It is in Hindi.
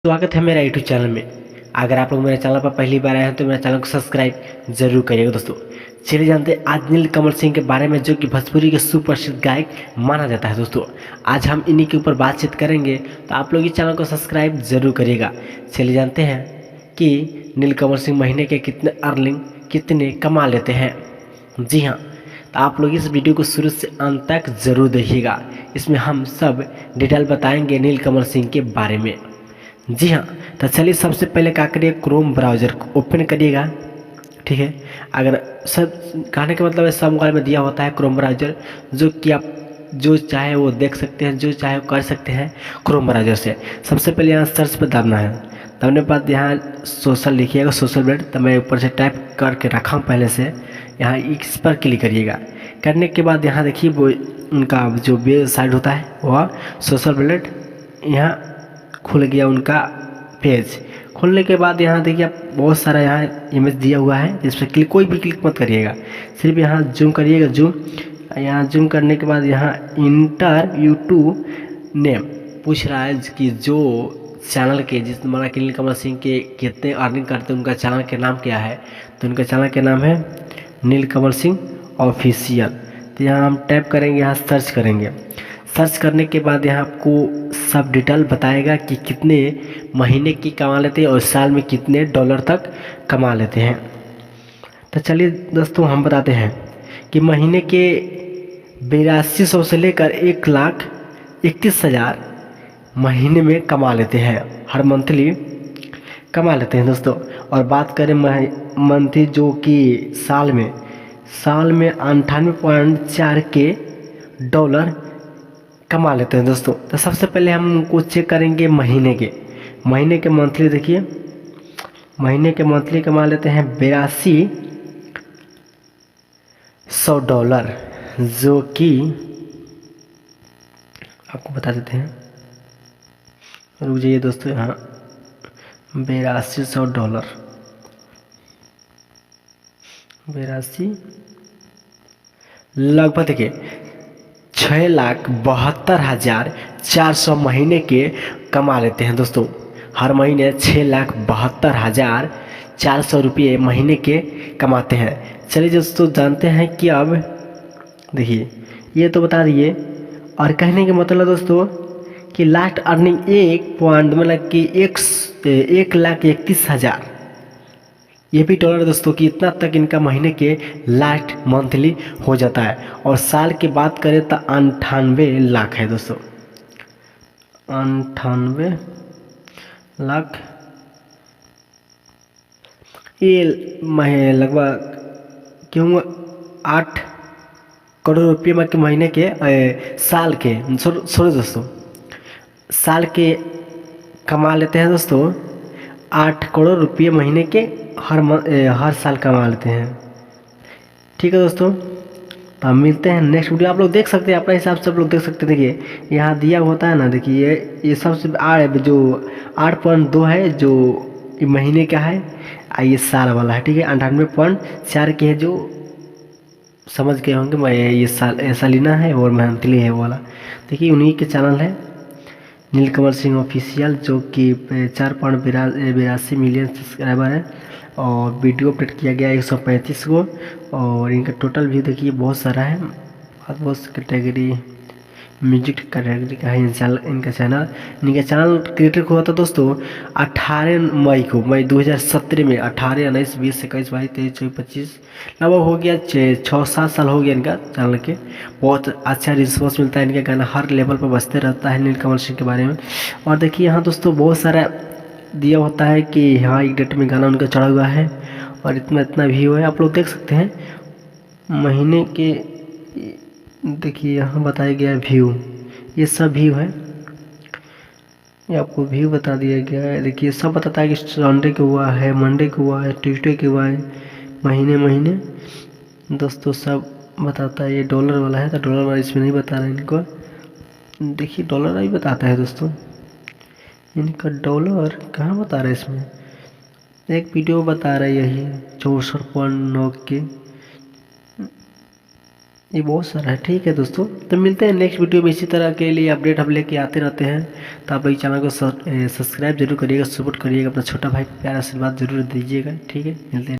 स्वागत है मेरा यूट्यूब चैनल में। अगर आप लोग मेरे चैनल पर पहली बार आए हैं तो मेरे चैनल को सब्सक्राइब जरूर करिएगा दोस्तों। चलिए जानते हैं आज नीलकमल सिंह के बारे में, जो कि भोजपुरी के सुप्रसिद्ध गायक माना जाता है दोस्तों। आज हम इन्हीं के ऊपर बातचीत करेंगे, तो आप लोग इस चैनल को सब्सक्राइब जरूर करिएगा। चलिए जानते हैं कि नीलकमल सिंह महीने के कितने अर्निंग कितने कमा लेते हैं। जी हाँ, तो आप लोग इस वीडियो को शुरू से अंत तक ज़रूर देखिएगा। इसमें हम सब डिटेल बताएंगे नीलकमल सिंह के बारे में। जी हाँ, तो चलिए सबसे पहले क्या करिए, क्रोम ब्राउज़र को ओपन करिएगा। ठीक है, अगर सब कहने का मतलब है सब मोबाइल में दिया होता है क्रोम ब्राउज़र, जो कि आप जो चाहे वो देख सकते हैं, जो चाहे वो कर सकते हैं क्रोम ब्राउज़र से। सबसे पहले यहाँ सर्च पर दबना है। दबने के बाद यहाँ सोशल लिखिएगा, सोशल ब्लेड। तो मैं ऊपर से टाइप करके रखा हूँ पहले से। यहाँ इस पर क्लिक करिएगा। करने के बाद यहाँ देखिए वो उनका जो वेबसाइट होता है वह सोशल ब्लेड, यहाँ खुल गया उनका पेज। खुलने के बाद यहाँ देखिए आप बहुत सारा यहाँ इमेज दिया हुआ है, जिस पर क्लिक कोई भी क्लिक मत करिएगा, सिर्फ यहाँ जूम करिएगा। जूम यहाँ जूम करने के बाद यहाँ इंटर यूट्यूब नेम पूछ रहा है कि जो चैनल के जिस माना कि नीलकमल सिंह के कितने अर्निंग करते हैं, उनका चैनल के नाम क्या है। तो उनका चैनल के नाम है नीलकमल सिंह ऑफिशियल। तो यहाँ हम टैप करेंगे, यहाँ सर्च करेंगे। सर्च करने के बाद यहाँ आपको सब डिटेल बताएगा कि कितने महीने की कमा लेते हैं और साल में कितने डॉलर तक कमा लेते हैं। तो चलिए दोस्तों हम बताते हैं कि महीने के 8200 से लेकर 1,31,000 महीने में कमा लेते हैं, हर मंथली कमा लेते हैं दोस्तों। और बात करें मंथली जो कि साल में 98.4 के डॉलर कमा लेते हैं दोस्तों। तो सबसे पहले हम उनको चेक करेंगे महीने के मंथली। देखिए महीने के मंथली कमा लेते हैं 8200 डॉलर, जो कि आपको बता देते हैं। रुक जाइए दोस्तों, यहाँ 8200 डॉलर 82 लगभग देखिए 6,72,400 महीने के कमा लेते हैं दोस्तों। हर महीने 6,72,400 रुपये महीने के कमाते हैं। चलिए दोस्तों जानते हैं कि अब देखिए ये तो बता दिए, और कहने के मतलब दोस्तों कि लास्ट अर्निंग 1,31,000 ये भी डॉलर दोस्तों कि इतना तक इनका महीने के लास्ट मंथली हो जाता है। और साल की बात करें तो 98 लाख है दोस्तों, 98 लाख। ये लगभग क्यों 8 करोड़ रुपये के महीने के साल के सॉरी दोस्तों, साल के कमा लेते हैं दोस्तों 8 करोड़ रुपये महीने के हर साल कमा लेते हैं। ठीक है दोस्तों, तो हम मिलते हैं नेक्स्ट वीडियो। आप लोग देख सकते हैं अपने हिसाब से, आप लोग देख सकते हैं। देखिए यहाँ दिया होता है ना, देखिए ये सबसे जो 8.2 है जो महीने का है, ये साल वाला है। ठीक है, 98.4 के है जो समझ गए होंगे। मैं ये सालिना है और मंथली है वो वाला। देखिए उन्हीं के चैनल है नीलकमल सिंह ऑफिशियल, जो कि 4.82 मिलियन सब्सक्राइबर है। और वीडियो अपडेट किया गया 135 को। और इनका टोटल व्यू देखिए बहुत सारा है, बहुत कैटेगरी म्यूजिक कैटेगरी का है इनका चैनल क्रिएटर हुआ था दोस्तों 18 मई 2017 में। 18, 19, 20, 21, 22, 23, 24, 25 लगभग हो गया 6-7 साल हो गया इनका चैनल के। बहुत अच्छा रिस्पॉन्स मिलता है, इनका गाना हर लेवल पर बजते रहता है नीलकमल सिंह के बारे में। और देखिए यहाँ दोस्तों बहुत सारा दिया होता है कि हाँ एक डेट में गाना उनका चढ़ा हुआ है और इतना व्यू है। आप लोग देख सकते हैं महीने के। देखिए यहाँ बताया गया व्यू, ये सब व्यू है, ये आपको व्यू बता दिया गया है। देखिए सब बताता है कि संडे को हुआ है, मंडे को हुआ है, ट्यूसडे को हुआ है, महीने दोस्तों सब बताता है। ये डॉलर वाला है तो डॉलर वाला इसमें नहीं बता रहा है इनको। देखिए डॉलर ही बताता है दोस्तों, इनका डॉलर कहाँ बता रहा है इसमें। एक वीडियो बता रहा है यही 64.9 के ये बहुत सारा है। ठीक है दोस्तों, तो मिलते हैं नेक्स्ट वीडियो में। इसी तरह के लिए अपडेट हम लेके आते रहते हैं, तो आप लोग चैनल को सब्सक्राइब जरूर करिएगा, सपोर्ट करिएगा, अपना छोटा भाई प्यार आशीर्वाद जरूर दीजिएगा। ठीक है, मिलते हैं।